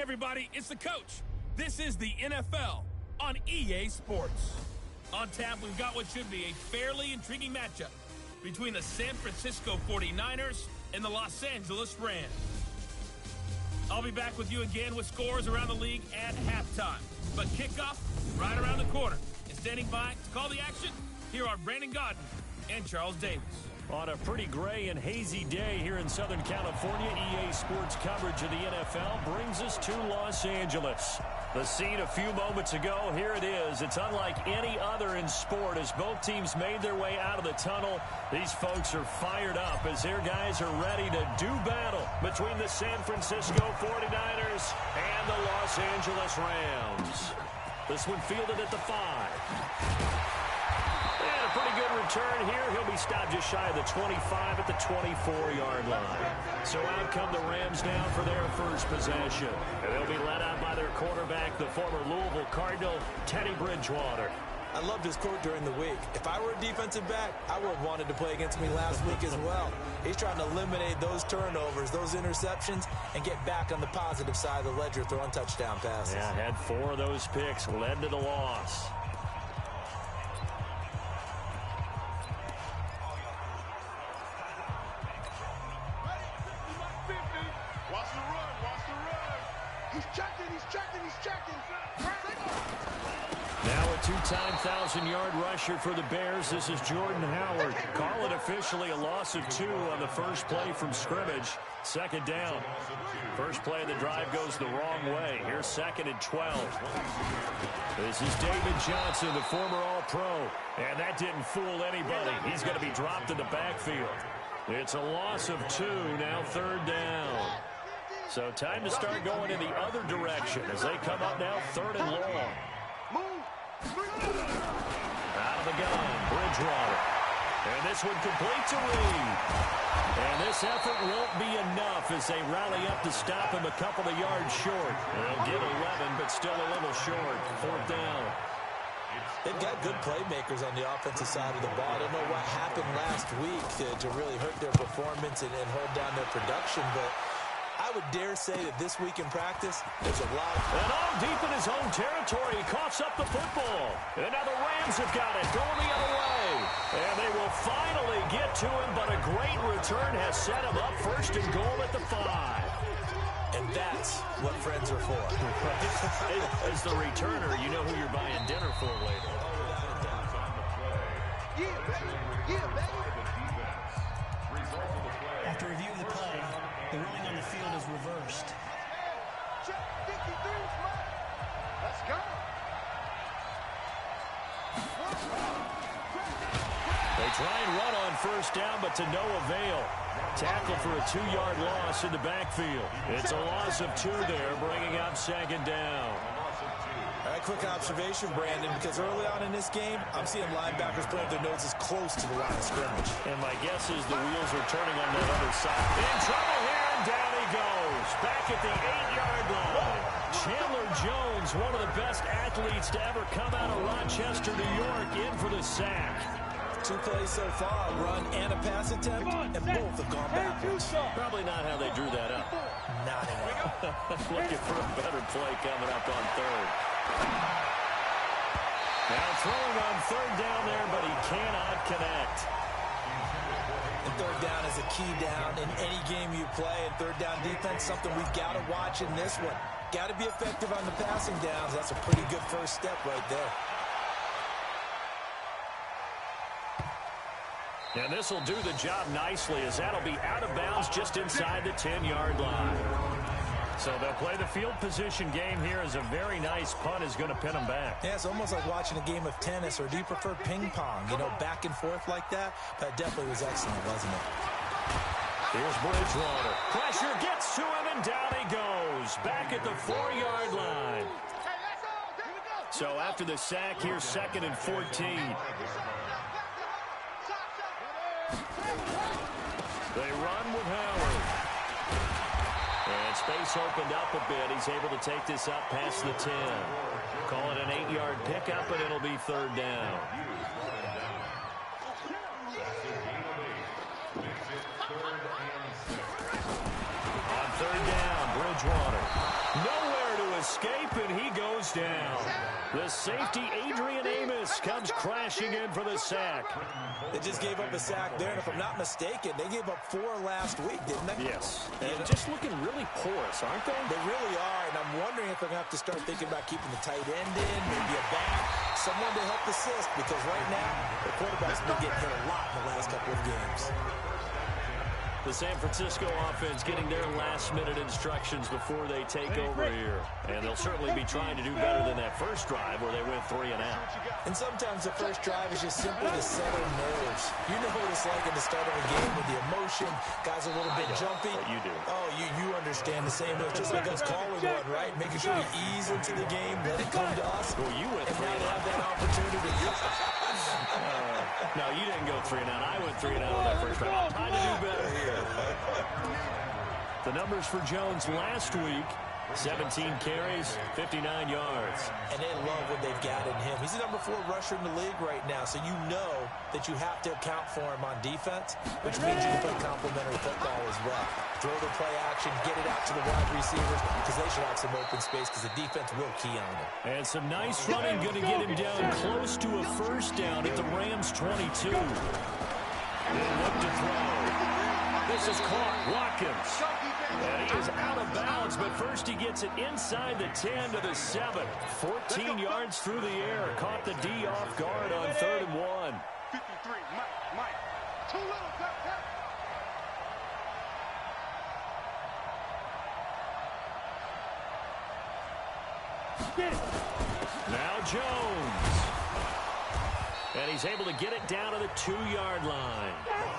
everybody, it's the coach. This is the NFL on EA Sports. On tap, we've got what should be a fairly intriguing matchup between the San Francisco 49ers and the Los Angeles Rams. I'll be back with you again with scores around the league at halftime. But kickoff right around the corner. And standing by to call the action, here are Brandon Godden and Charles Davis. On a pretty gray and hazy day here in Southern California, EA Sports coverage of the NFL brings us to Los Angeles. The scene a few moments ago, here it is. It's unlike any other in sport as both teams made their way out of the tunnel. These folks are fired up as their guys are ready to do battle between the San Francisco 49ers and the Los Angeles Rams. This one fielded at the 5. And a pretty good return here. He'll be stopped just shy of the 25 at the 24-yard line. So out come the Rams now for their first possession. And they'll be led out by their quarterback, the former Louisville Cardinal, Teddy Bridgewater. I loved his quote during the week. If I were a defensive back, I would have wanted to play against me last week as well. He's trying to eliminate those turnovers, those interceptions, and get back on the positive side of the ledger throwing touchdown passes. Yeah, had 4 of those picks, led to the loss. Now a 2-time 1,000-yard rusher for the Bears. This is Jordan Howard. Call it officially a loss of 2 on the first play from scrimmage. Second down. First play of the drive goes the wrong way. Here's 2nd and 12. This is David Johnson, the former All-Pro. And that didn't fool anybody. He's going to be dropped in the backfield. It's a loss of 2, now 3rd down. So time to start going in the other direction as they come up now 3rd and long. Out of the gun, Bridgewater. And this one completes a read. And this effort won't be enough as they rally up to stop him a couple of yards short. They'll get 11, but still a little short. 4th down. They've got good playmakers on the offensive side of the ball. I don't know what happened last week to really hurt their performance and hold down their production, but I would dare say that this week in practice, there's a lot. And all deep in his own territory, he coughs up the football. And now the Rams have got it, going the other way. And they will finally get to him, but a great return has set him up 1st and goal at the 5. And that's what friends are for. As the returner, you know who you're buying dinner for later. After review of the play, the ruling on the field is reversed. Let's go. They try and run on 1st down, but to no avail. Tackle for a 2-yard loss in the backfield. It's a loss of 2 there, bringing up 2nd down. All right, quick observation, Brandon, because early on in this game, I'm seeing linebackers putting their noses close to the line of scrimmage. And my guess is the wheels are turning on that other side. In trouble here, and down he goes. Back at the 8-yard line. Chandler Jones, one of the best athletes to ever come out of Rochester, New York, in for the sack. 2 plays so far, a run and a pass attempt, and both have gone backwards. Probably not how they drew that up. Not at all. Looking for a better play coming up on 3rd. Now throwing on 3rd down there, but he cannot connect. And 3rd down is a key down in any game you play. And 3rd down defense, something we've got to watch in this one. Got to be effective on the passing downs. That's a pretty good first step right there. And this will do the job nicely as that'll be out of bounds just inside the 10-yard line. So they'll play the field position game here as a very nice punt is going to pin them back. Yeah, it's almost like watching a game of tennis, or do you prefer ping pong? You know, back and forth like that? That definitely was excellent, wasn't it? Here's Bridgewater. Pressure gets to him, and down he goes. Back at the 4-yard line. So after the sack, here's 2nd and 14. They run with Howard. And space opened up a bit. He's able to take this up past the 10. Call it an 8-yard pickup, and it'll be 3rd down. On 3rd down, Bridgewater. Nowhere goes down. The safety, Adrian Amos, comes crashing in for the sack. They just gave up a sack there, and if I'm not mistaken, they gave up 4 last week, didn't they? Yes, and just looking really porous, aren't they? They really are, and I'm wondering if they're going to have to start thinking about keeping the tight end in, maybe a back, someone to help assist, because right now, the quarterback's been getting hit a lot in the last couple of games. The San Francisco offense getting their last-minute instructions before they take over here. And they'll certainly be trying to do better than that first drive where they went 3 and out. And sometimes the first drive is just simply to settle nerves. You know what it's like at the start of a game with the emotion. Guys are a little bit jumpy. You do. Oh, you understand the same. It's just like us calling one, right? Making sure we ease into the game, let it come to us. Well, you went 3 and out. Now they have that opportunity. No, you didn't go 3 and out. I went 3 and out on that first drive. I'm trying to do better here. The numbers for Jones last week, 17 carries, 59 yards. And they love what they've got in him. He's the number 4 rusher in the league right now, so you know that you have to account for him on defense, which means you can play complementary football as well. Throw the play action, get it out to the wide receivers, because they should have some open space, because the defense will key on him. And some nice running, going to get him down close to a first down at the Rams 22. They'll look to throw. This is caught. Watkins. And he is out of bounds, but first he gets it inside the 10 to the 7. 14 yards through the air. Caught the D off guard on 3rd and 1. 53, Mike. Too little, Now Jones. And he's able to get it down to the 2-yard line.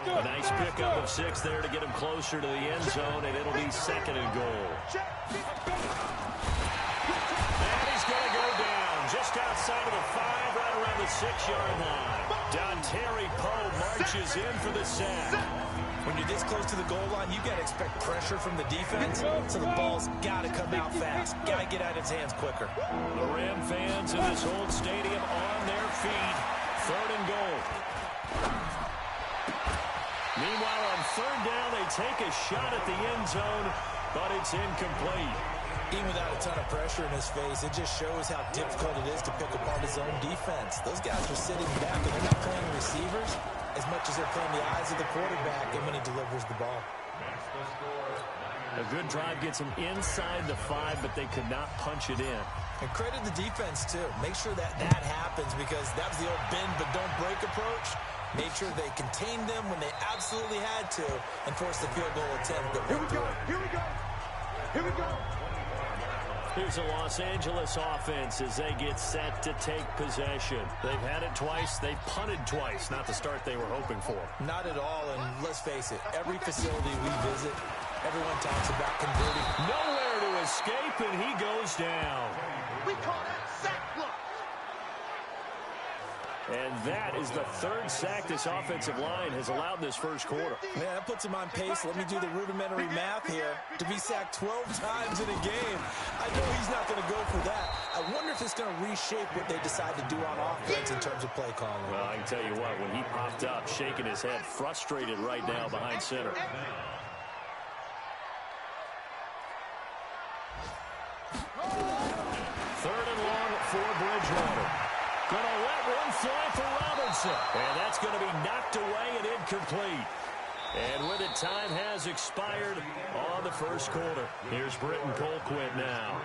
A nice pickup of 6 there to get him closer to the end zone, and it'll be 2nd and goal. And he's going to go down just outside of the 5, right around the 6-yard line. Dontari Poe marches in for the sack. When you're this close to the goal line, you got to expect pressure from the defense, so the ball's got to come out fast. Got to get out of his hands quicker. The Ram fans in this old stadium on their feet. 3rd and goal. Meanwhile, on 3rd down, they take a shot at the end zone, but it's incomplete. Even without a ton of pressure in his face, it just shows how difficult it is to pick apart his own defense. Those guys are sitting back, and they're not playing receivers as much as they're playing the eyes of the quarterback and when he delivers the ball. A good drive gets them inside the 5, but they could not punch it in. And credit the defense, too. Make sure that happens, because that was the old bend but don't break approach. Made sure they contained them when they absolutely had to and forced the field goal attempt. Here we go. Here's a Los Angeles offense as they get set to take possession. They've had it twice. They've punted twice. Not the start they were hoping for. Not at all, and let's face it, every facility we visit, everyone talks about converting. Nowhere to escape, and he goes down. We call that sack block. And that is the 3rd sack this offensive line has allowed this first quarter. Man, that puts him on pace. Let me do the rudimentary math here. To be sacked 12 times in a game, I know he's not going to go for that. I wonder if it's going to reshape what they decide to do on offense in terms of play calling. Well, I can tell you what, when he popped up, shaking his head, frustrated right now behind center. 3rd and long for Bridgewater. Going to let one fly for Robinson. And that's going to be knocked away and incomplete. And with it, time has expired on the first quarter. Here's Britton Colquitt now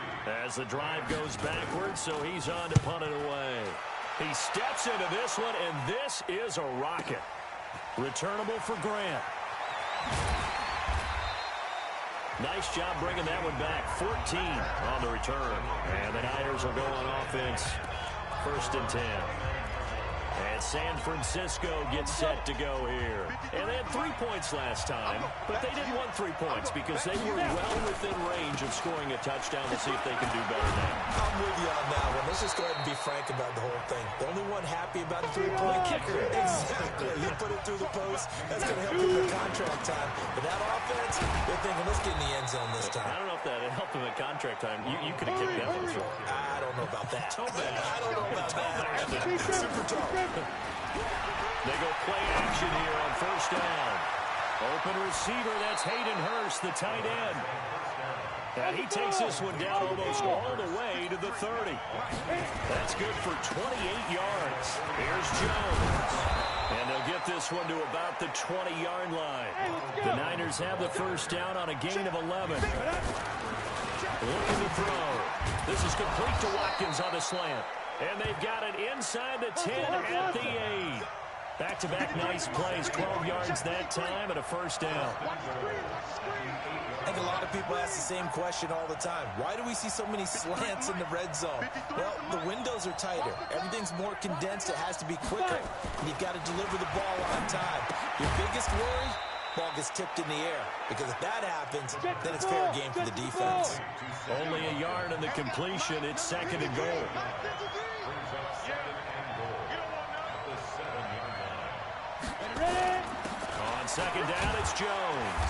as the drive goes backwards, so he's on to punt it away. He steps into this one, and this is a rocket. Returnable for Grant. Nice job bringing that one back. 14 on the return. And the Niners will go on offense. 1st and 10. And San Francisco gets set to go here. And they had 3 points last time, but they didn't want 3 points because they were well within range of scoring a touchdown. We'll see if they can do better now. I'm with you on that one. Let's just go ahead and be frank about the whole thing. The only one happy about the 3-point kicker. Exactly. He put it through the post. That's going to help him in contract time. But that offense, they're thinking, let's get in the end zone this time. I don't know if that helped him in contract time. You could have kicked that one through. I don't know about that. Toe bag. I don't know about that. Super tough. They go play action here on 1st down. Open receiver, that's Hayden Hurst, the tight end. And he takes this one down almost all the way to the 30. That's good for 28 yards. Here's Jones. And they'll get this one to about the 20-yard line. The Niners have the first down on a gain of 11. Looking to throw. This is complete to Watkins on the slant. And they've got it inside the 10 at the 8. Back-to-back nice plays, 12 yards that time and a first down. I think a lot of people ask the same question all the time. Why do we see so many slants in the red zone? Well, the windows are tighter. Everything's more condensed. It has to be quicker. And you've got to deliver the ball on time. Your biggest worry? Ball gets tipped in the air. Because if that happens, then it's fair game for the defense. Only a yard on the completion. It's second and goal. On second down, it's Jones.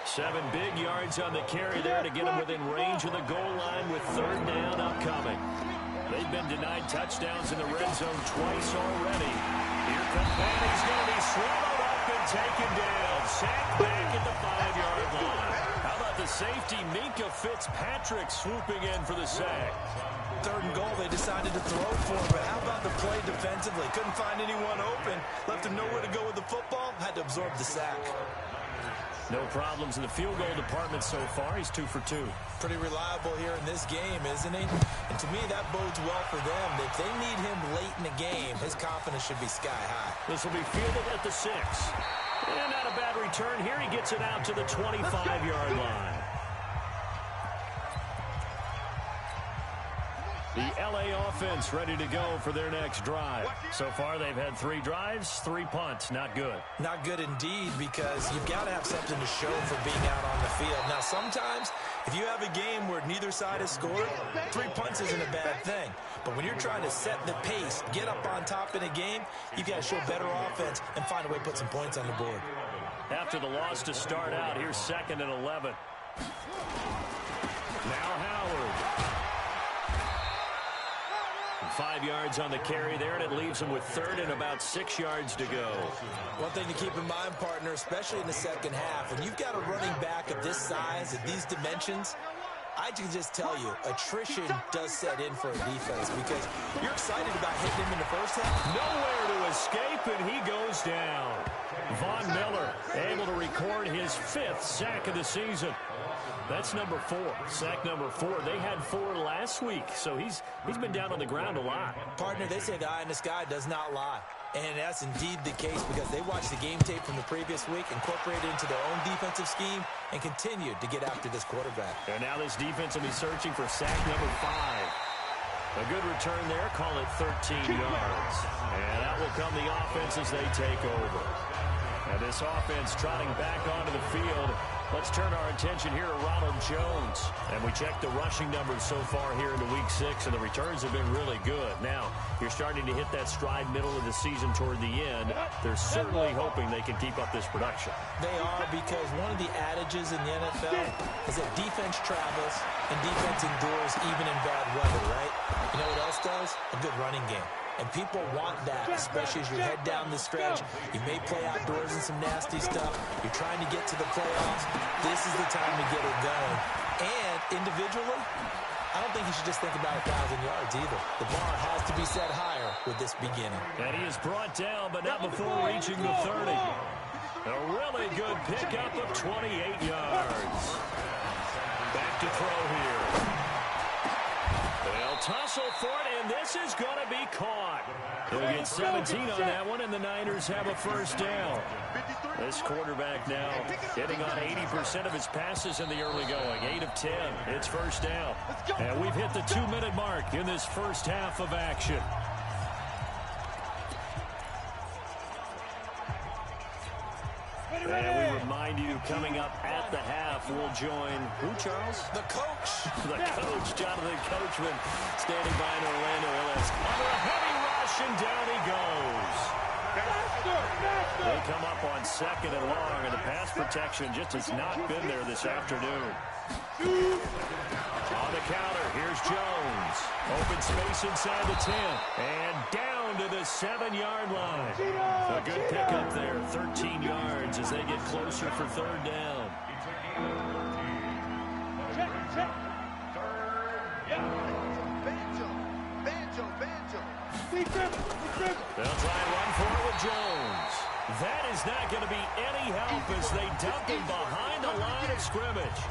7 big yards on the carry there to get him within range of the goal line with third down upcoming. They've been denied touchdowns in the red zone twice already. Here comes Madden. He's going to be swallowed up and taken down. Sacked back at the 5-yard line. How about the safety, Minka Fitzpatrick, swooping in for the sack? Third and goal, they decided to throw for him, but how about the play defensively? Couldn't find anyone open, left him nowhere to go with the football, had to absorb the sack. No problems in the field goal department so far. He's 2 for 2. Pretty reliable here in this game, isn't he? And to me, that bodes well for them. If they need him late in the game, his confidence should be sky high. This will be fielded at the 6. And not a bad return here. He gets it out to the 25-yard line. The LA offense ready to go for their next drive. So far, they've had 3 drives, 3 punts. Not good. Not good indeed, because you've got to have something to show for being out on the field. Now, sometimes, if you have a game where neither side has scored, 3 punts isn't a bad thing. But when you're trying to set the pace, get up on top in a game, you've got to show better offense and find a way to put some points on the board. After the loss to start out, here's 2nd and 11. Now Howard. 5 yards on the carry there, and it leaves him with third and about 6 yards to go. One thing to keep in mind, partner, especially in the second half, when you've got a running back of this size, at these dimensions, I can just tell you, attrition does set in for a defense because you're excited about hitting him in the first half. Nowhere to escape, and he goes down. Von Miller able to record his 5th sack of the season. That's number 4, sack number 4. They had 4 last week, so he's been down on the ground a lot. Partner, they say the eye in the sky does not lie. And that's indeed the case because they watched the game tape from the previous week, incorporated it into their own defensive scheme, and continued to get after this quarterback. And now this defense will be searching for sack number 5. A good return there, call it 13 yards. And out will come the offense as they take over. And this offense trotting back onto the field. Let's turn our attention here to Ronald Jones. And we check the rushing numbers so far here into Week 6, and the returns have been really good. Now, you're starting to hit that stride middle of the season toward the end. They're certainly hoping they can keep up this production. They are, because one of the adages in the NFL is that defense travels and defense endures even in bad weather, right? You know what else does? A good running game. And people want that, especially as you head down the stretch. You may play outdoors in some nasty stuff. You're trying to get to the playoffs. This is the time to get it going. And individually, I don't think you should just think about 1,000 yards either. The bar has to be set higher with this beginning. And he is brought down, but not before reaching the 30. A really good pickup of 28 yards. Back to throw here. They'll tussle for it, and this is going to be caught. They'll get 17 on that one, and the Niners have a first down. This quarterback now hitting on 80% of his passes in the early going. 8 of 10. It's first down. And we've hit the 2-minute mark in this first half of action. And we remind you, coming up at the half, we'll join who, Charles? The coach. The coach, Jonathan Coachman, standing by in Orlando. Under a heavy rush, and down he goes. They come up on 2nd and long, and the pass protection just has not been there this afternoon. On the counter, here's Jones. Open space inside the 10. And down to the 7-yard line. A good pickup there, 13 yards as they get closer for third down. Check. Banjo. They'll try and run for it with Jones. That is not going to be any help as they dump him behind the line of scrimmage.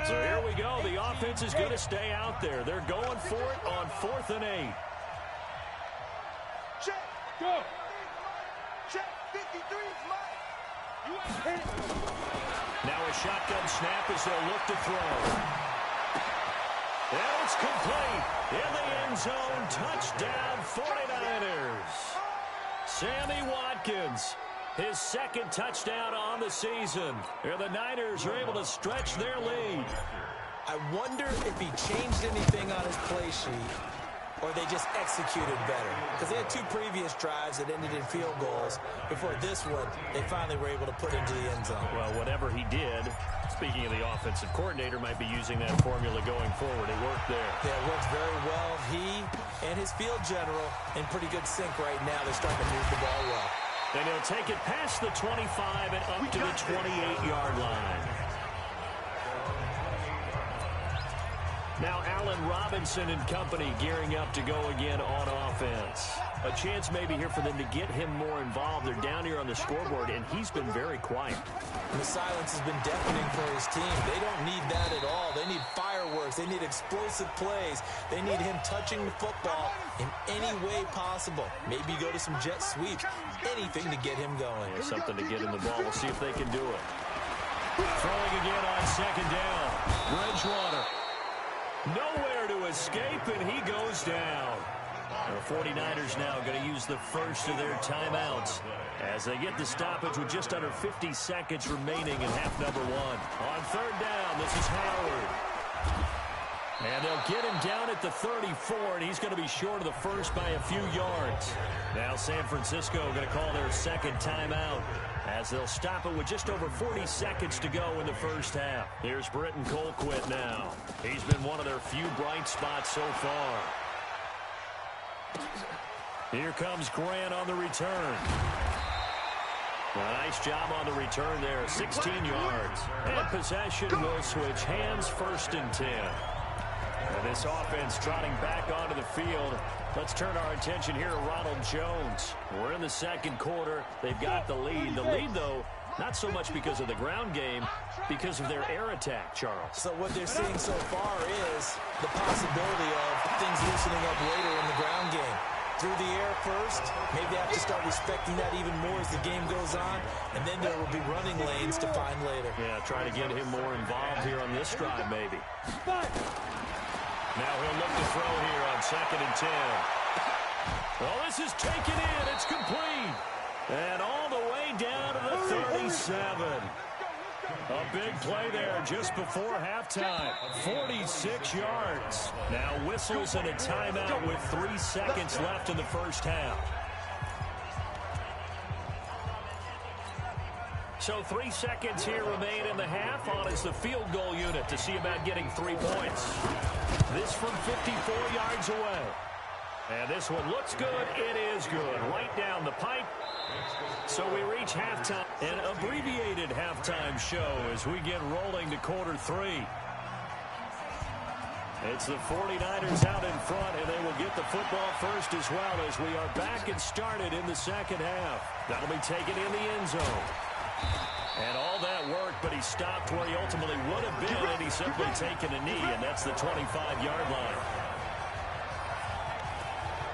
So here we go. The offense is going to stay out there. They're going for it on 4th and 8. Check. Go. Check. 53 is mine. Now a shotgun snap as they'll look to throw. And it's complete. In the end zone. Touchdown 49ers. Sammy Watkins. His second touchdown on the season. And the Niners are able to stretch their lead. I wonder if he changed anything on his play sheet or they just executed better. Because they had 2 previous drives that ended in field goals. Before this one, they finally were able to put into the end zone. Well, whatever he did, speaking of the offensive coordinator, might be using that formula going forward. It worked there. Yeah, it worked very well. He and his field general in pretty good sync right now. They're starting to move the ball well. And he'll take it past the 25 and up to the 28-yard line. Now Allen Robinson and company gearing up to go again on offense. A chance maybe here for them to get him more involved. They're down here on the scoreboard, and he's been very quiet. The silence has been deafening for his team. They don't need that at all. They need fireworks. They need explosive plays. They need him touching the football in any way possible. Maybe go to some jet sweeps. Anything to get him going. There's something to get in the ball. We'll see if they can do it. Throwing again on 2nd down. Bridgewater. Nowhere to escape, and he goes down. The 49ers now going to use the first of their timeouts as they get the stoppage with just under 50 seconds remaining in half number 1. On 3rd down, this is Howard. And they'll get him down at the 34, and he's going to be short of the first by a few yards. Now San Francisco going to call their second timeout as they'll stop it with just over 40 seconds to go in the first half. Here's Britton Colquitt now. He's been one of their few bright spots so far. Here comes Grant on the return. Well, nice job on the return there, 16 yards. And possession will switch hands, 1st and 10. And this offense trotting back onto the field. Let's turn our attention here to Ronald Jones. We're in the 2nd quarter. They've got the lead. The lead, though, not so much because of the ground game, because of their air attack, Charles. So what they're seeing so far is the possibility of things loosening up later in the ground game. Through the air first, maybe they have to start respecting that even more as the game goes on, and then there will be running lanes to find later. Yeah, try to get him more involved here on this drive, maybe. Now he'll look to throw here on 2nd and 10. Well, this is taken in. It's complete. And all the way down to the 37. A big play there just before halftime. 46 yards. Now whistles and a timeout with 3 seconds left in the first half. So 3 seconds here remain in the half. On is the field goal unit to see about getting 3 points. This from 54 yards away. And this one looks good. It is good. Right down the pipe. So we reach halftime, an abbreviated halftime show as we get rolling to quarter 3. It's the 49ers out in front, and they will get the football first as well as we are back and started in the second half. That'll be taken in the end zone. And all that work, but he stopped where he ultimately would have been, and he's simply taken a knee, and that's the 25-yard line.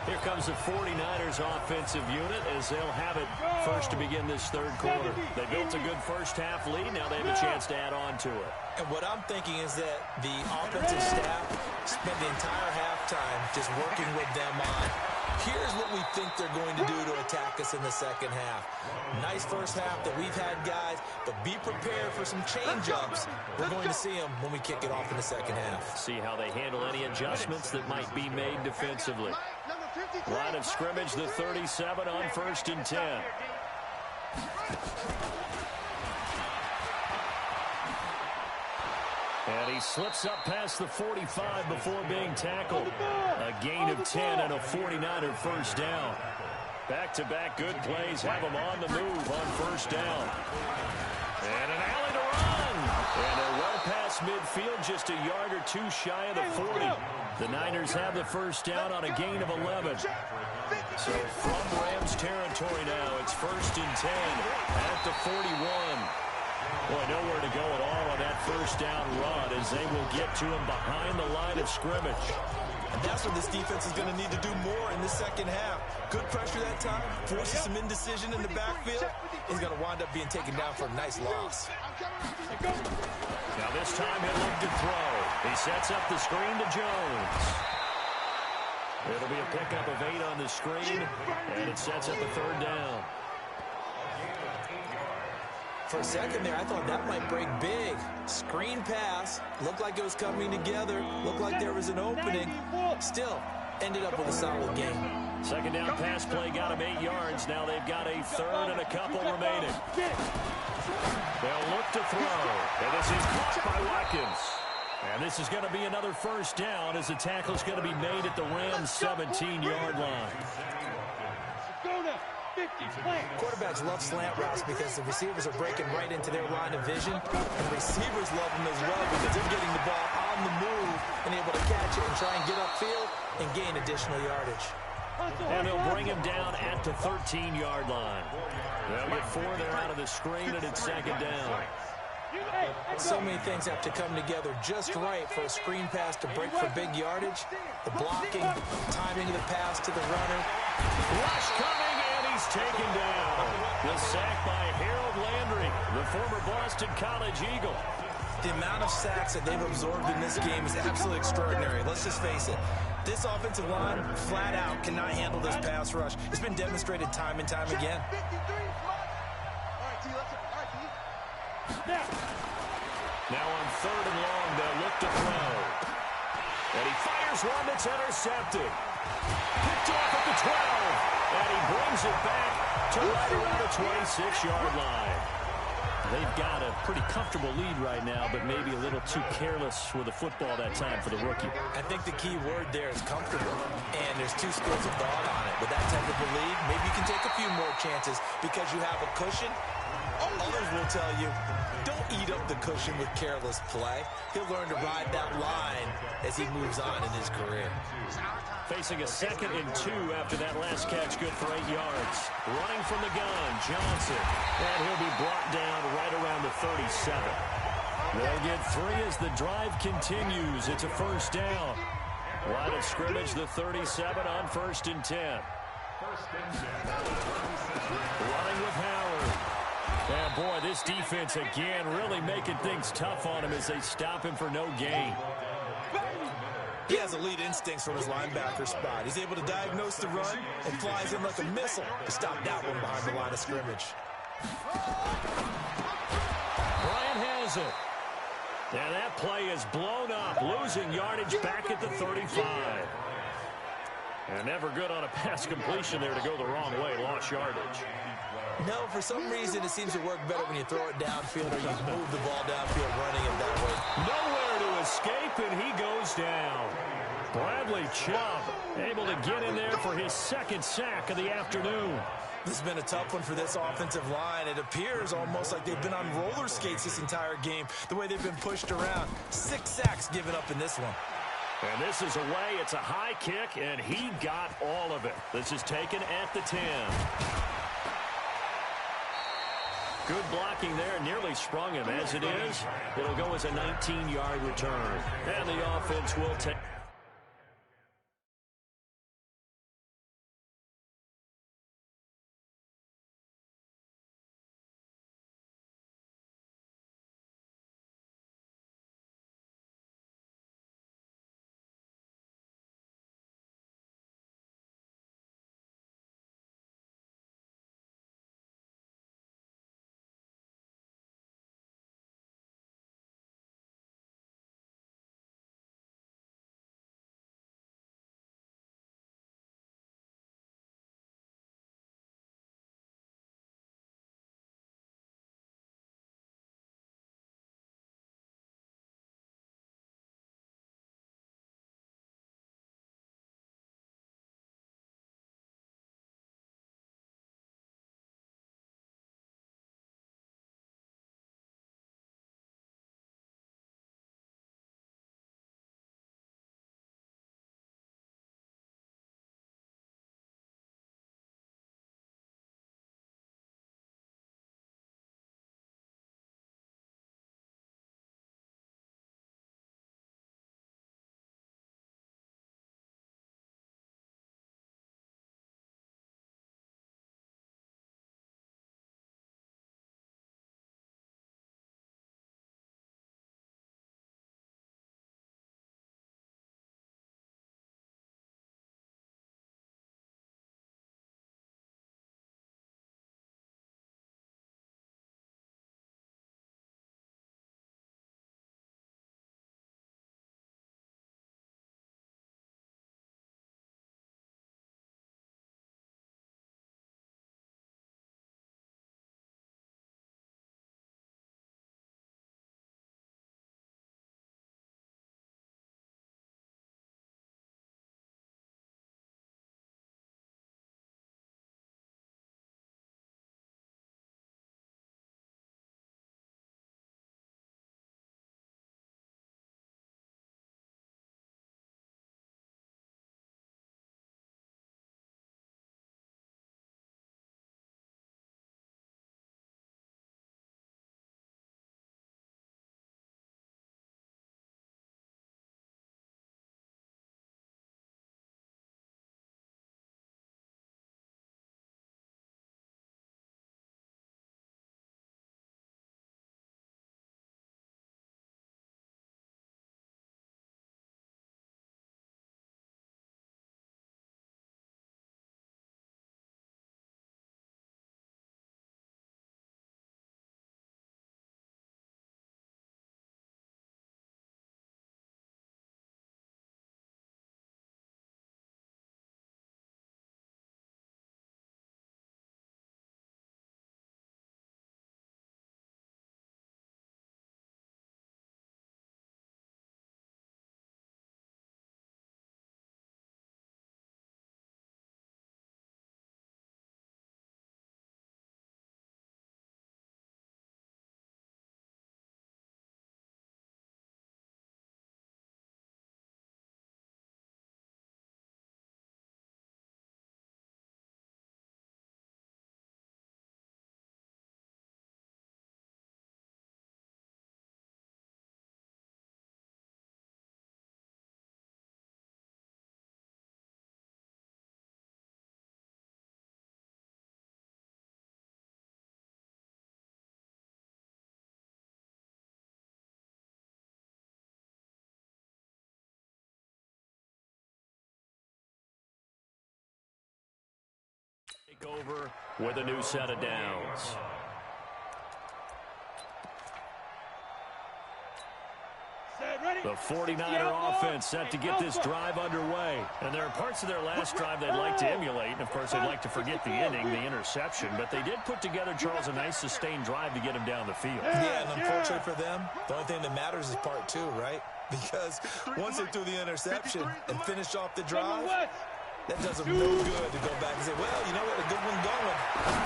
Here comes the 49ers offensive unit as they'll have it first to begin this 3rd quarter. They built a good first half lead. Now they have a chance to add on to it. And what I'm thinking is that the offensive staff spent the entire halftime just working with them on, here's what we think they're going to do to attack us in the second half. Nice first half that we've had, guys, but be prepared for some change-ups. We're going to see them when we kick it off in the second half. See how they handle any adjustments that might be made defensively. Line of scrimmage, the 37 on 1st and 10. And he slips up past the 45 before being tackled. A gain of 10 and a 49er first down. Back-to-back good plays have him on the move on first down. And an alley to run. And they're well past midfield, just a yard or two shy of the 40. The Niners have the first down on a gain of 11. So from Rams territory now, it's first and 10 at the 41. Boy, nowhere to go at all on that first down run as they will get to him behind the line of scrimmage. And that's what this defense is going to need to do more in the second half. Good pressure that time, forces some indecision in the backfield. He's going to wind up being taken down for a nice loss. Now this time he'll look to throw. He sets up the screen to Jones. It'll be a pickup of 8 on the screen, and it sets up a third down. For a second there, I thought that might break big. Screen pass. Looked like it was coming together. Looked like there was an opening. Still, ended up with a solid game. Second down pass play got him 8 yards. Now they've got a third and a couple remaining. They'll look to throw. And this is caught by Watkins. And this is going to be another first down as the tackle's going to be made at the Rams' 17-yard line. Quarterbacks love slant routes because the receivers are breaking right into their line of vision. And receivers love them as well because they're getting the ball on the move and able to catch it and try and get upfield and gain additional yardage. And they'll bring him down at the 13-yard line. They'll get 4 there out of the screen, and it's second down. So many things have to come together just right for a screen pass to break for big yardage. The blocking, timing of the pass to the runner. Rush coming, and he's taken down. The sack by Harold Landry, the former Boston College Eagle. The amount of sacks that they've absorbed in this game is absolutely extraordinary. Let's just face it. This offensive line, flat out, cannot handle this pass rush. It's been demonstrated time and time again. Now on third and long, they'll look to throw. And he fires one that's intercepted. Picked off at the 12. And he brings it back to right around the 26-yard line. They've got a pretty comfortable lead right now, but maybe a little too careless with the football that time for the rookie. I think the key word there is comfortable, and there's two schools of thought on it. With that type of a lead, maybe you can take a few more chances because you have a cushion. Others will tell you, don't eat up the cushion with careless play. He'll learn to ride that line as he moves on in his career. Facing a 2nd and 2 after that last catch, good for 8 yards. Running from the gun, Johnson. And he'll be brought down right around the 37. They'll get 3 as the drive continues. It's a first down. Line of scrimmage, the 37 on 1st and 10. Running with Howard. And boy, this defense again really making things tough on him as they stop him for no gain. He has elite instincts from his linebacker spot. He's able to diagnose the run and flies in like a missile to stop that one behind the line of scrimmage. Bryant has it. And that play is blown up, losing yardage back at the 35. And never good on a pass completion there to go the wrong way, lost yardage. No, for some reason it seems to work better when you throw it downfield or you move the ball downfield running it that way. Nowhere to escape, and he goes down. Bradley Chubb able to get in there for his 2nd sack of the afternoon. This has been a tough one for this offensive line. It appears almost like they've been on roller skates this entire game, the way they've been pushed around. 6 sacks given up in this one. And this is away. It's a high kick, and he got all of it. This is taken at the 10. Good blocking there, nearly sprung him. As it is, it'll go as a 19-yard return. And the offense will take... Over with a new set of downs. The 49er offense set to get this drive underway. And there are parts of their last drive they'd like to emulate. And, of course, they'd like to forget the inning, the interception. But they did put together, Charles, a nice sustained drive to get him down the field. Yeah, and unfortunately for them, the only thing that matters is part two, right? Because once they threw the interception and finished off the drive, that does them no good to go back and say, well, you know what, a good one going.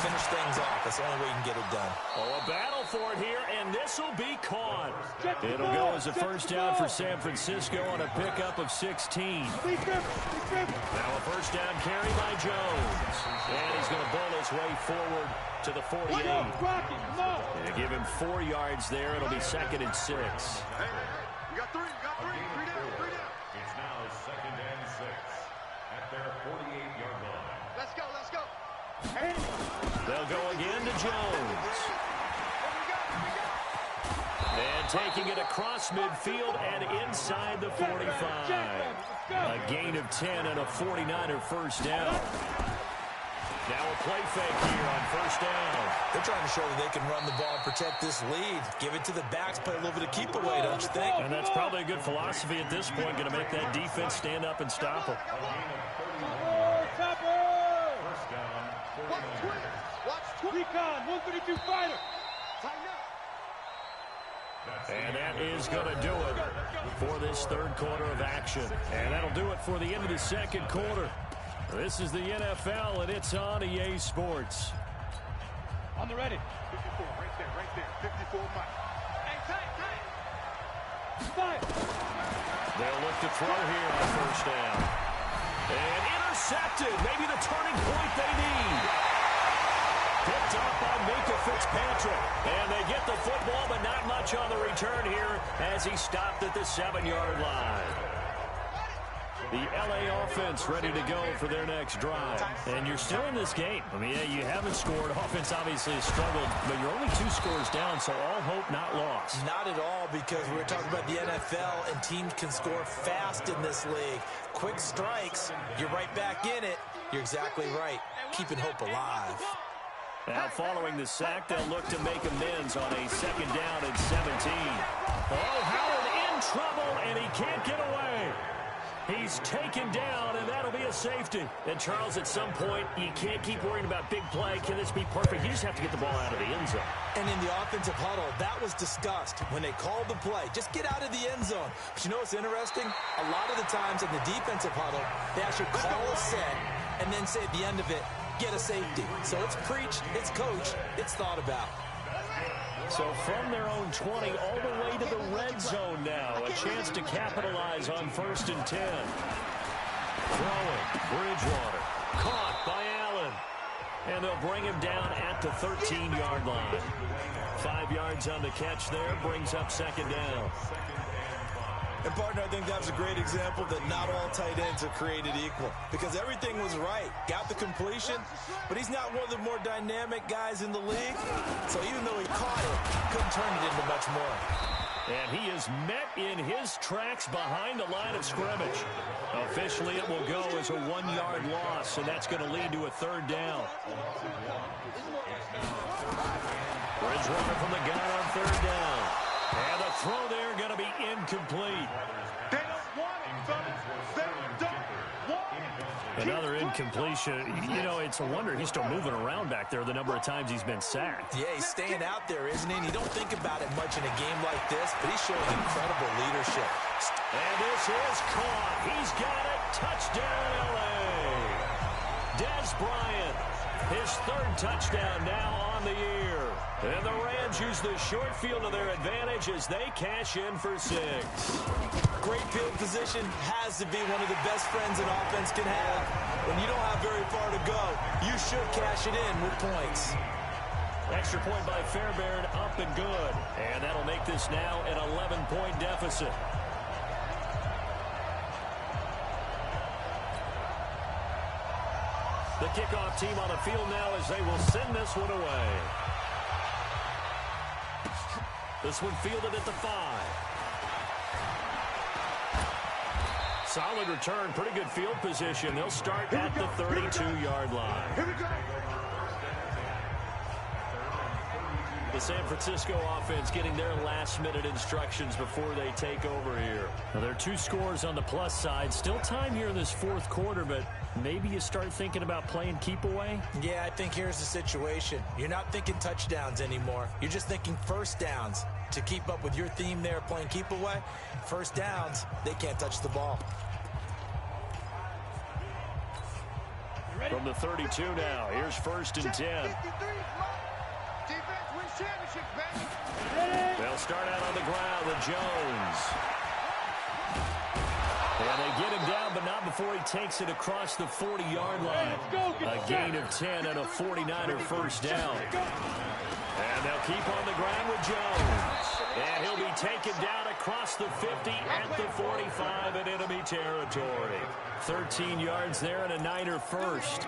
Finish things off. That's the only way you can get it done. Oh, a battle for it here, and this will be caught. It'll go as a first down for San Francisco on a pickup of 16. Now a first down carry by Jones. And he's going to bull his way forward to the 48. And give him 4 yards there. It'll be 2nd and 6. You got three down. It's now 2nd and 6 at their 48-yard line. Let's go. They'll go again to Jones. And taking it across midfield and inside the 45. A gain of 10 and a 49er first down. Now a play fake here on first down. They're trying to show that they can run the ball and protect this lead. Give it to the backs, play a little bit of keep away, don't you think? And that's probably a good philosophy at this point, going to make that defense stand up and stop them. First down, 49. Recon, 132 fighter. And that is going to do it for this third quarter of action. And that'll do it for the end of the second quarter. This is the NFL, and it's on EA Sports. On the ready. 54, right there. 54 Mike. Hey, tight. Fire. They'll look to throw here on first down. And intercepted. Maybe the turning point they need. Picked up by Minka Fitzpatrick. And they get the football, but not much on the return here as he stopped at the 7-yard line. The LA offense ready to go for their next drive. And you're still in this game. I mean, yeah, you haven't scored. Offense obviously has struggled, but you're only 2 scores down, so all hope not lost. Not at all, because we're talking about the NFL, and teams can score fast in this league. Quick strikes, you're right back in it. You're exactly right. Keeping hope alive. Now, following the sack, they'll look to make amends on a 2nd down and 17. Oh, Howard in trouble, and he can't get away. He's taken down, and that'll be a safety. And, Charles, at some point, you can't keep worrying about big play. Can this be perfect? You just have to get the ball out of the end zone. And in the offensive huddle, that was discussed when they called the play. Just get out of the end zone. But you know what's interesting? A lot of the times in the defensive huddle, they actually call a set and then say at the end of it, get a safety. So it's preached, it's coached, it's thought about. So from their own 20 all the way to the red zone now. A chance to capitalize on 1st and 10. Throwing, Bridgewater. Caught by Allen. And they'll bring him down at the 13-yard line. 5 yards on the catch there. Brings up 2nd down. And, partner, I think that was a great example that not all tight ends are created equal, because everything was right. Got the completion, but he's not one of the more dynamic guys in the league. So even though he caught it, couldn't turn it into much more. And he is met in his tracks behind the line of scrimmage. Officially, it will go as a 1-yard loss, and that's going to lead to a 3rd down. Bridgewater from the gun on 3rd down. And the throw there going to be incomplete. They don't want it, fellas. They don't want it. Another incompletion. You know, it's a wonder he's still moving around back there the number of times he's been sacked. Yeah, he's staying out there, isn't he? And you don't think about it much in a game like this, but he's showing incredible leadership. And this is caught. He's got it. Touchdown, L.A. Dez Bryant, his 3rd touchdown now on the year. And the Rams use the short field to their advantage as they cash in for 6. Great field position has to be one of the best friends an offense can have. When you don't have very far to go, you should cash it in with points. Extra point by Fairbairn, up and good. And that'll make this now an 11-point deficit. The kickoff team on the field now as they will send this one away. This one fielded at the 5. Solid return, pretty good field position. They'll start at the 32-yard line. Here we go. the San Francisco offense getting their last-minute instructions before they take over here. Now, there are 2 scores on the plus side. Still time here in this fourth quarter, but maybe you start thinking about playing keep away? Yeah, I think here's the situation. You're not thinking touchdowns anymore. You're just thinking first downs. To keep up with your theme there, playing keep away, first downs, they can't touch the ball. From the 32 now, here's 1st and 10. They'll start out on the ground with Jones. And they get him down, but not before he takes it across the 40-yard line. A gain of 10 and a 49er first down. And they'll keep on the ground with Jones. And he'll be taken down across the 50 at the 45 in enemy territory. 13 yards there and a Niner first.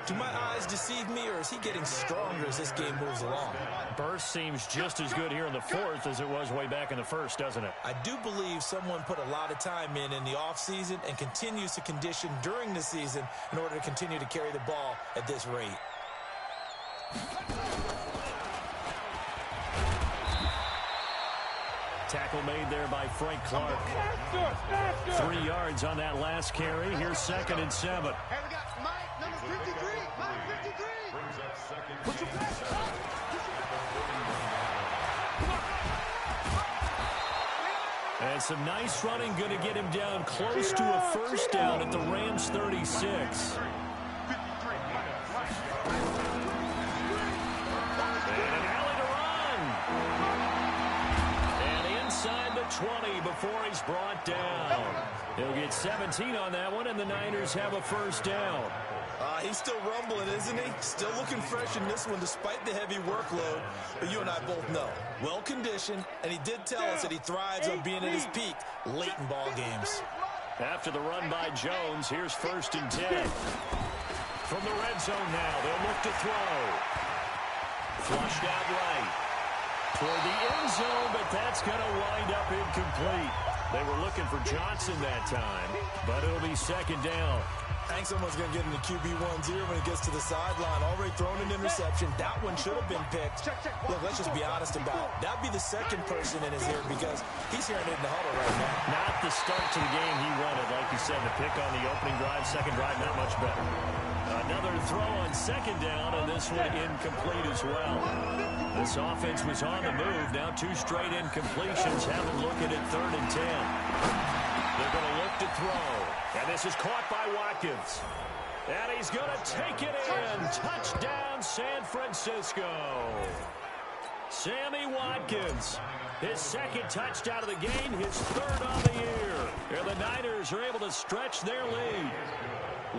Do my eyes deceive me, or is he getting stronger as this game moves along? Burst seems just as good here in the fourth as it was way back in the first, doesn't it? I do believe someone put a lot of time in the offseason and continues to condition during the season in order to continue to carry the ball at this rate. Tackle made there by Frank Clark. 3 yards on that last carry. Here's 2nd and 7. Hey, we got Mike, number 53. Mike 53. Brings up 2nd and 7. And some nice running, going to get him down close to a first down at the Rams 36. Inside the 20 before he's brought down. He'll get 17 on that one, and the Niners have a first down. He's still rumbling, isn't he? Still looking fresh in this one despite the heavy workload. But you and I both know, well-conditioned, and he did tell us that he thrives on being at his peak late in ball games. After the run by Jones, here's 1st and 10. From the red zone now, they'll look to throw. Flushed out right. Toward the end zone, but that's going to wind up incomplete. They were looking for Johnson that time, but it'll be 2nd down. I think someone's going to get in the QB1's ear when it gets to the sideline. Already thrown an interception. That one should have been picked. Look, let's just be honest about it. That'd be the second person in his ear because he's hearing it in the huddle right now. Not the start to the game he wanted. Like you said, the pick on the opening drive, second drive, not much better. Another throw on 2nd down, and this one incomplete as well. This offense was on the move. Now 2 straight incompletions. Have them looking at 3rd and 10. They're going to look to throw. And this is caught by Watkins. And he's going to take it in. Touchdown, San Francisco. Sammy Watkins. His 2nd touchdown of the game, his 3rd on the year. And the Niners are able to stretch their lead.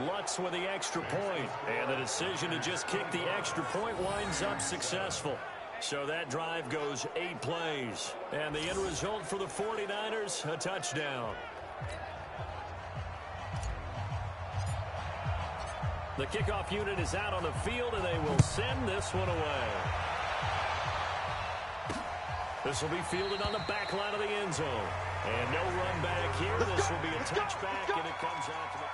Lutz with the extra point. And the decision to just kick the extra point winds up successful. So that drive goes 8 plays. And the end result for the 49ers, a touchdown. The kickoff unit is out on the field, and they will send this one away. This will be fielded on the back line of the end zone. And no run back here. This will be a touchback, and it comes out to the...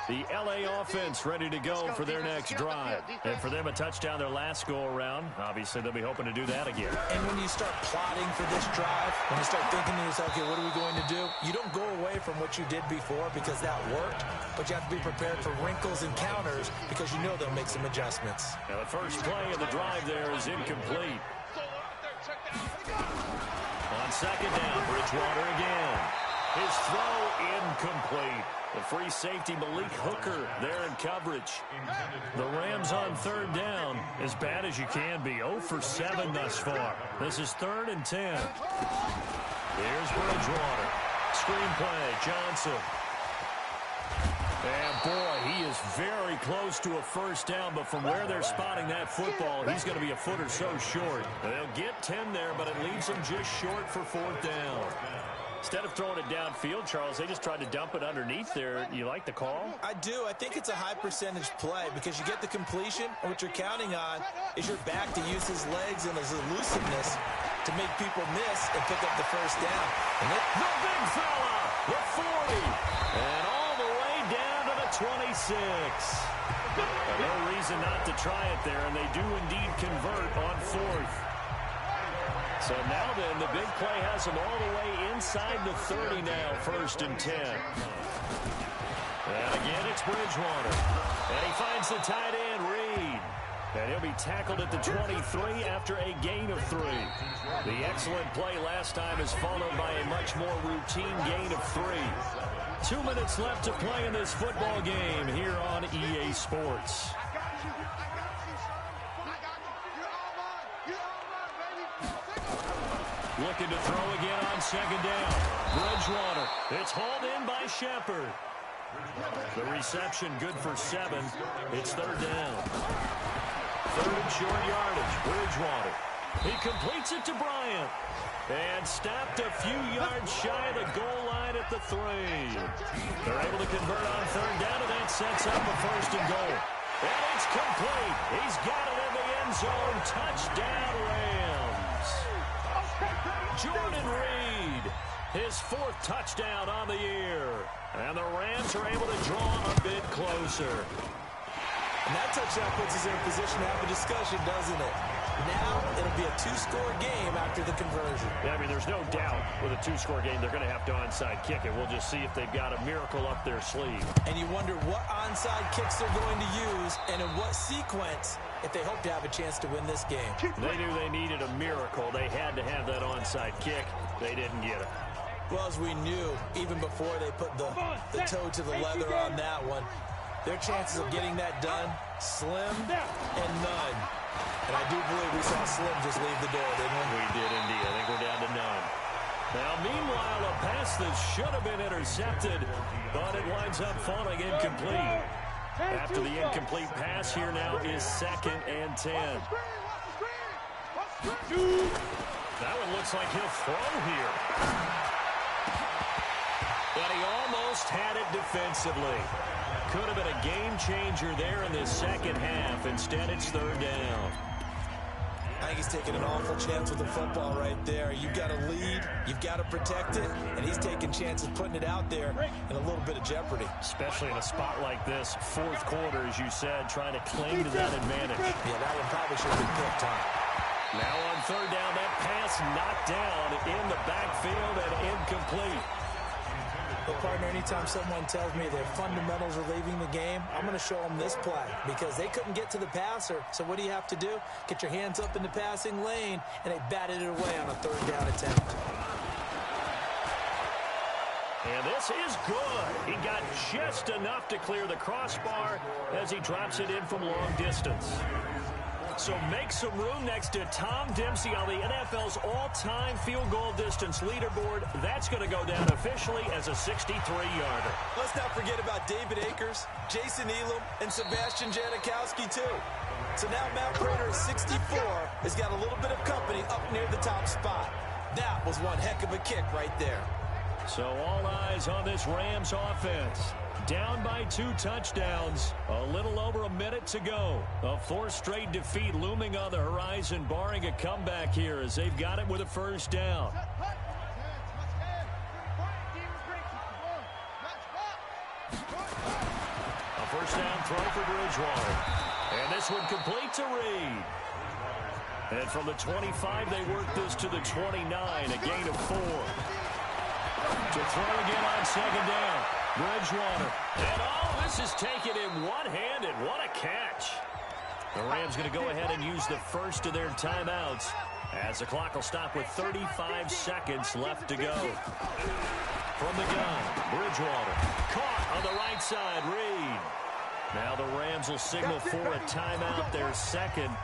The L.A. offense ready to go for their next drive. And for them, a touchdown their last go-around. Obviously, they'll be hoping to do that again. And when you start plotting for this drive, when you start thinking to yourself, okay, what are we going to do? You don't go away from what you did before because that worked, but you have to be prepared for wrinkles and counters because you know they'll make some adjustments. Now, the first play of the drive there is incomplete. On 2nd down, Bridgewater again. His throw incomplete. The free safety, Malik Hooker, there in coverage. The Rams on 3rd down, as bad as you can be. 0 for 7 thus far. This is 3rd and 10. Here's Bridgewater. Screen play, Johnson. And boy, he is very close to a first down, but from where they're spotting that football, he's going to be a foot or so short. They'll get 10 there, but it leaves him just short for 4th down. Instead of throwing it downfield, Charles, they just tried to dump it underneath there. You like the call? I do. I think it's a high-percentage play because you get the completion, and what you're counting on is your back to use his legs and his elusiveness to make people miss and pick up the first down. And the big fella, the 40, and all the way down to the 26. No reason not to try it there, and they do indeed convert on fourth. So now then, the big play has them all the way inside the 30 now, 1st and 10. And again, it's Bridgewater. And he finds the tight end, Reed. And he'll be tackled at the 23 after a gain of 3. The excellent play last time is followed by a much more routine gain of 3. 2 minutes left to play in this football game here on EA Sports. Looking to throw again on 2nd down. Bridgewater. It's hauled in by Shepard. The reception good for 7. It's 3rd down. 3rd and short yardage. Bridgewater. He completes it to Bryant. And stopped a few yards shy of the goal line at the 3. They're able to convert on 3rd down, and that sets up a 1st and goal. And it's complete. He's got it in the end zone. Touchdown, Rams. Jordan Reed, his 4th touchdown on the year. And the Rams are able to draw a bit closer. And that touchdown puts us in a position to have a discussion, doesn't it? Now it'll be a 2-score game after the conversion. Yeah, I mean, there's no doubt with a 2-score game they're going to have to onside kick it. We'll just see if they've got a miracle up their sleeve. And you wonder what onside kicks they're going to use and in what sequence if they hope to have a chance to win this game. They knew they needed a miracle. They had to have that onside kick. They didn't get it. Well, as we knew, even before they put the toe to the leather on that one, their chances of getting that done, slim and none. And I do believe we saw Slim just leave the door, didn't we? We did indeed. I think we're down to none. Now, meanwhile, a pass that should have been intercepted, but it winds up falling incomplete. After the incomplete pass, here now is 2nd and 10. That one looks like he'll throw here. But he almost had it defensively. Could have been a game changer there in the 2nd half. Instead, it's 3rd down. I think he's taking an awful chance with the football right there. You've got to lead, you've got to protect it, and he's taking chances putting it out there in a little bit of jeopardy. Especially in a spot like this, 4th quarter, as you said, trying to cling to that advantage. Yeah, that one probably should have been picked, huh? Now on 3rd down, that pass knocked down in the backfield and incomplete. But, partner, anytime someone tells me their fundamentals are leaving the game, I'm going to show them this play because they couldn't get to the passer. So what do you have to do? Get your hands up in the passing lane, and they batted it away on a 3rd down attempt. And this is good. He got just enough to clear the crossbar as he drops it in from long distance. So make some room next to Tom Dempsey on the NFL's all-time field goal distance leaderboard. That's going to go down officially as a 63-yarder. Let's not forget about David Akers, Jason Elam, and Sebastian Janikowski, too. So now Matt Prater at 64 has got a little bit of company up near the top spot. That was one heck of a kick right there. So all eyes on this Rams offense. Down by 2 touchdowns. A little over a minute to go. A 4th straight defeat looming on the horizon, barring a comeback here as they've got it with a 1st down. A 1st down throw for Bridgewater. And this one complete to Reed. And from the 25, they work this to the 29, a gain of 4. To throw again on 2nd down. Bridgewater. And oh, this is taken in one-handed. What a catch. The Rams going to go ahead and use the first of their timeouts as the clock will stop with 35 seconds left to go. From the gun, Bridgewater. Caught on the right side, Reed. Now the Rams will signal for a timeout, their 2nd,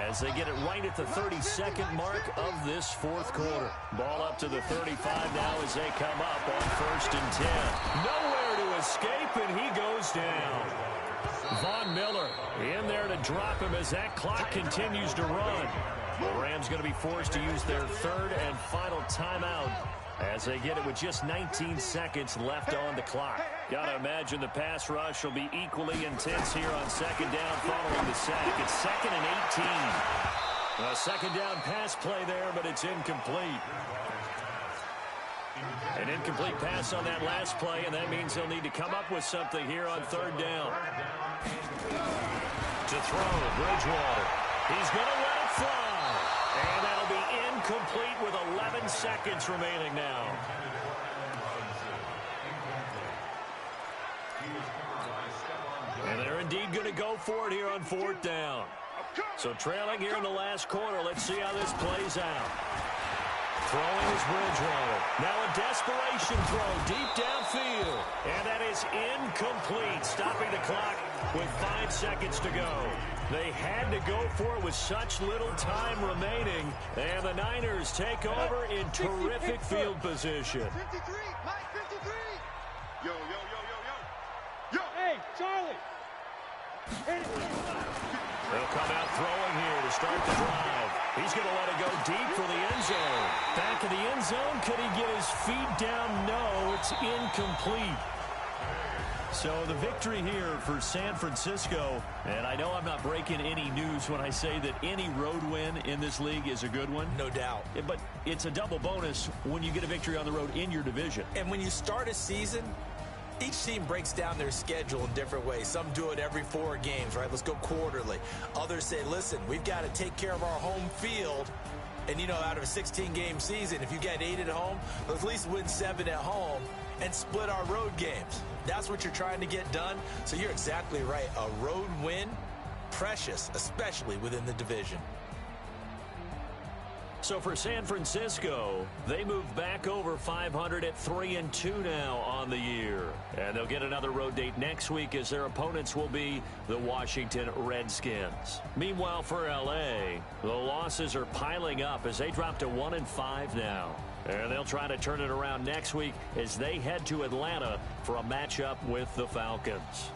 as they get it right at the 32nd mark of this 4th quarter. Ball up to the 35 now as they come up on 1st and 10. Nowhere to escape, and he goes down. Von Miller in there to drop him as that clock continues to run. The Rams going to be forced to use their 3rd and final timeout as they get it with just 19 seconds left on the clock. Gotta imagine the pass rush will be equally intense here on 2nd down following the sack. It's 2nd and 18. A 2nd down pass play there, but it's incomplete. An incomplete pass on that last play, and that means he'll need to come up with something here on third down. To throw, Bridgewater. He's going to let it fly. And that'll be incomplete with 11 seconds remaining now. And they're indeed going to go for it here on fourth down. So trailing here in the last quarter. Let's see how this plays out. Throwing is Bridgewater. Now a desperation throw deep downfield. And that is incomplete, stopping the clock with 5 seconds to go. They had to go for it with such little time remaining. And the Niners take over in terrific field position. 53, Mike, 53. Yo, yo, yo, yo, yo. Yo. Hey, Charlie. They'll come out throwing here to start the drive. He's going to let it go deep for the end zone. Back in the end zone. Could he get his feet down? No, it's incomplete. So the victory here for San Francisco. And I know I'm not breaking any news when I say that any road win in this league is a good one. No doubt. But it's a double bonus when you get a victory on the road in your division. And when you start a season, each team breaks down their schedule in different ways. Some do it every 4 games, right? Let's go quarterly. Others say, listen, we've got to take care of our home field. And, you know, out of a 16-game season, if you get 8 at home, let's at least win 7 at home and split our road games. That's what you're trying to get done. So you're exactly right. A road win, precious, especially within the division. So for San Francisco, they move back over 500 at 3-2 now on the year. And they'll get another road date next week as their opponents will be the Washington Redskins. Meanwhile, for L.A., the losses are piling up as they drop to 1-5 now. And they'll try to turn it around next week as they head to Atlanta for a matchup with the Falcons.